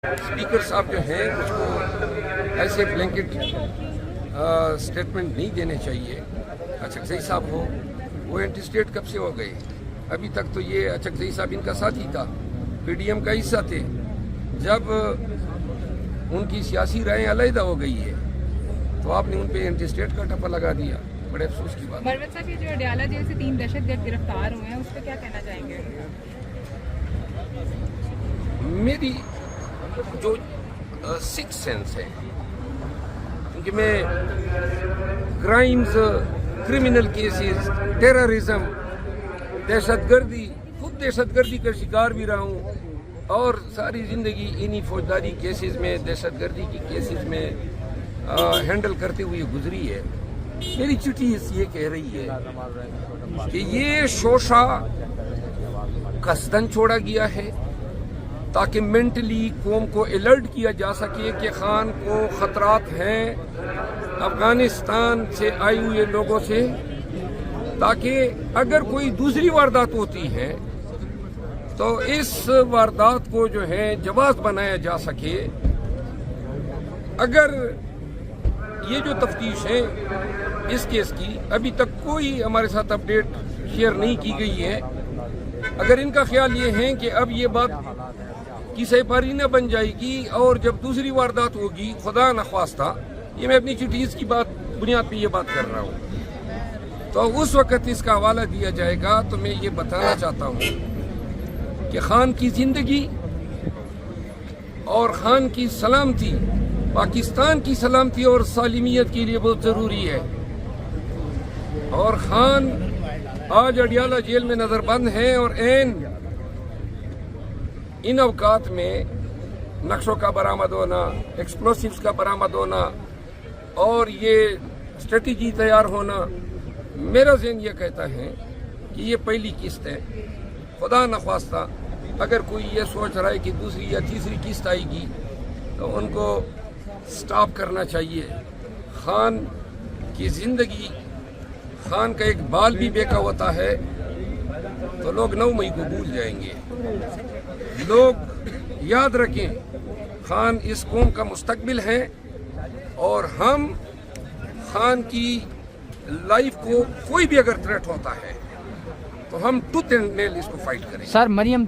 Speaker साहब जो हैं उसको ऐसे ब्लैंकेट स्टेटमेंट नहीं देने चाहिए। अचकजई साहब हो, वो एंटी स्टेट कब से हो गए? अभी तक तो ये अचकजई साहब इनका साथी था, पीडीएम का हिस्सा थे। जब उनकी सियासी राय अलहदा हो गई है तो आपने उन पे एंटी स्टेट का टप्पा लगा दिया। बड़े अफसोस की बात। मरवत साहब, ये जो अडयाला जेल से 3 दहशतगर्द गिरफ्तार हुए हैं, उस पर क्या कहना चाहेंगे? मेरी जो सिक्स सेंस है, क्योंकि मैं क्राइम्स, क्रिमिनल केसेस, टेररिज्म, दहशतगर्दी, खुद दहशतगर्दी का शिकार भी रहा हूँ और सारी ज़िंदगी इन्हीं फौजदारी केसेस में, दहशतगर्दी की केसेस में हैंडल करते हुए गुजरी है। मेरी चिट्ठी ये कह रही है कि ये शोशा कसदन छोड़ा गया है ताकि मेंटली कौम को अलर्ट किया जा सके कि खान को खतरात हैं अफगानिस्तान से आए हुए लोगों से, ताकि अगर कोई दूसरी वारदात होती है तो इस वारदात को जो है जवाब बनाया जा सके। अगर ये जो तफ्तीश है इस केस की, अभी तक कोई हमारे साथ अपडेट शेयर नहीं की गई है। अगर इनका ख्याल ये है कि अब ये बात की सहपारी न बन जाएगी और जब दूसरी वारदात होगी, खुदा न ख्वास्ता, ये मैं अपनी चिट्ठीज की बात बुनियाद पे ये बात कर रहा हूँ, तो उस वक़्त इसका हवाला दिया जाएगा। तो मैं ये बताना चाहता हूँ कि खान की जिंदगी और खान की सलामती पाकिस्तान की सलामती और सालिमियत के लिए बहुत ज़रूरी है। और खान आज अडयाला जेल में नज़रबंद हैं और इन अवकात में नक्शों का बरामद होना, एक्सप्लोसिव्स का बरामद होना और ये स्ट्रेटजी तैयार होना, मेरा ज़हन ये कहता है कि ये पहली किस्त है। खुदा न ख्वास्ता अगर कोई ये सोच रहा है कि दूसरी या तीसरी किस्त आएगी तो उनको स्टॉप करना चाहिए। खान की ज़िंदगी, खान का एक बाल भी बेका होता है तो लोग 9 मई को भूल जाएंगे। लोग याद रखें, खान इस कौम का मुस्तकबिल है और हम खान की लाइफ को कोई भी अगर थ्रेट होता है तो हम टूथ एंड नेल इसको फाइट करें। सर, मरियम